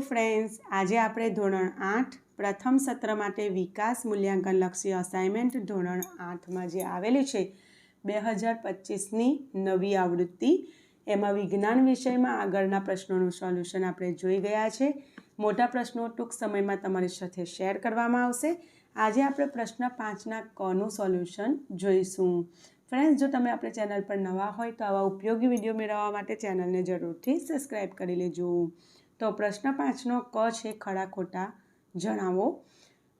Friends, આજે આપણે ધોરણ 8 પ્રથમ સત્ર માટે વિકાસ મૂલ્યાંકન લક્ષી અસાઇનમેન્ટ ધોરણ 8માં જે આવેલી છે 2025ની નવી આવૃત્તિ, એમાં વિજ્ઞાન વિષયમાં આગળના પ્રશ્નોનું સોલ્યુશન આપણે જોઈ ગયા છે. મોટા પ્રશ્નો ટૂંક સમયમાં તમારી સાથે શેર કરવામાં આવશે. આજે આપણે પ્રશ્ન 5ના કનું સોલ્યુશન જોઈશું. ફ્રેન્ડ્સ, જો તમે આપણી ચેનલ પર નવા હોય તો આવા ઉપયોગી વિડીયો મેળવવા માટે ચેનલને જરૂરથી સબસ્ક્રાઈબ કરી લેજો. તો પ્રશ્ન 5નો ક છે ખરા ખોટા જણાવો.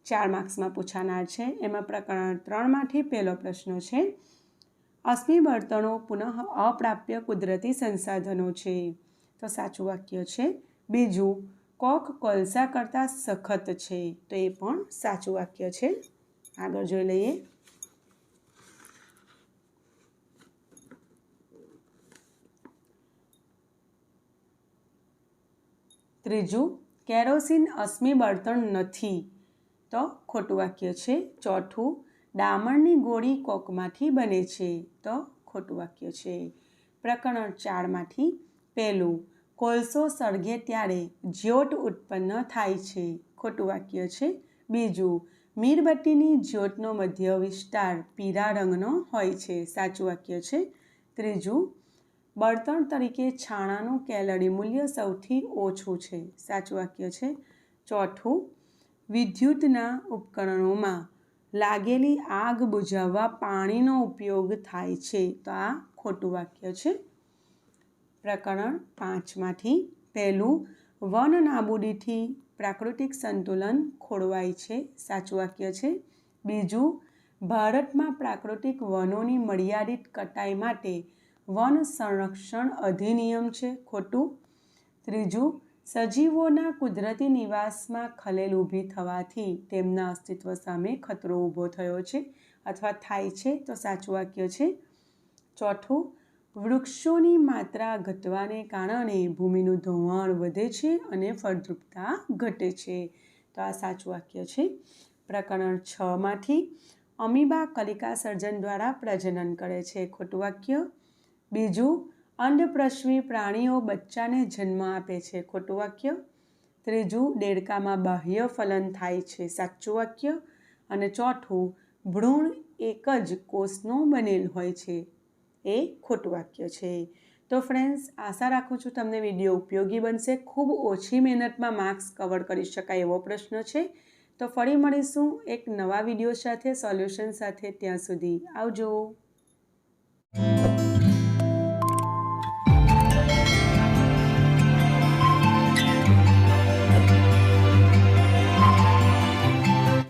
4 માર્ક્સમાં પૂછાનાર છે. એમાં પ્રકરણ 3માંથી પહેલો પ્રશ્ન છે, અશ્મિ બળતણો પુનઃ અપ્રાપ્ય કુદરતી સંસાધનો છે. તો સાચું વાક્ય છે. બીજું, કોક કોલસા કરતાં સખત છે. તો એ પણ સાચું વાક્ય છે. આગળ જોઈ લઈએ. ત્રીજું, કેરોસીન અશ્મિ બળતણ નથી. તો ખોટું વાક્ય છે. ચોથું, ડામરની ગોળી કોકમાંથી બને છે. તો ખોટું વાક્ય છે. પ્રકરણ 4માંથી પહેલું, કોલસો સળગે ત્યારે જ્યોત ઉત્પન્ન થાય છે. ખોટું વાક્ય છે. બીજું, મીણબત્તીની જ્યોતનો મધ્ય વિસ્તાર પીળા રંગનો હોય છે. સાચું વાક્ય છે. ત્રીજું, બળતણ તરીકે છાણાનું કેલરી મૂલ્ય સૌથી ઓછું છે. સાચું વાક્ય છે. ચોથું, વિદ્યુતના ઉપકરણોમાં લાગેલી આગ બુઝાવવા પાણીનો ઉપયોગ થાય છે. તો આ ખોટું વાક્ય છે. પ્રકરણ 5માંથી પહેલું, વન નાબૂદીથી પ્રાકૃતિક સંતુલન ખોરવાય છે. સાચું વાક્ય છે. બીજું, ભારતમાં પ્રાકૃતિક વનોની મર્યાદિત કટાઈ માટે વન સંરક્ષણ અધિનિયમ છે. ખોટું. ત્રીજું, સજીવોના કુદરતી નિવાસમાં ખલેલ ઊભી થવાથી તેમના અસ્તિત્વ સામે ખતરો ઊભો થયો છે અથવા થાય છે. તો સાચું વાક્ય છે. ચોથું, વૃક્ષોની માત્રા ઘટવાને કારણે ભૂમિનું ધોવાણ વધે છે અને ફળદ્રુપતા ઘટે છે. તો આ સાચું વાક્ય છે. પ્રકરણ 6માંથી અમીબા કલિકા સર્જન દ્વારા પ્રજનન કરે છે. ખોટું વાક્ય. બીજું, અંડપ્રસવી પ્રાણીઓ બચ્ચાને જન્મ આપે છે. ખોટું વાક્ય. ત્રીજું, દેડકામાં બાહ્ય ફલન થાય છે. સાચું વાક્ય. અને ચોથું, ભ્રૂણ એક જ કોષનું બનેલ હોય છે. એ ખોટું વાક્ય છે. તો ફ્રેન્ડ્સ, આશા રાખું છું તમને વિડીયો ઉપયોગી બનશે. ખૂબ ઓછી મહેનતમાં માર્ક્સ કવર કરી શકાય એવો પ્રશ્ન છે. તો ફરી મળીશું એક નવા વિડીયો સાથે, સોલ્યુશન સાથે. ત્યાં સુધી આવજો.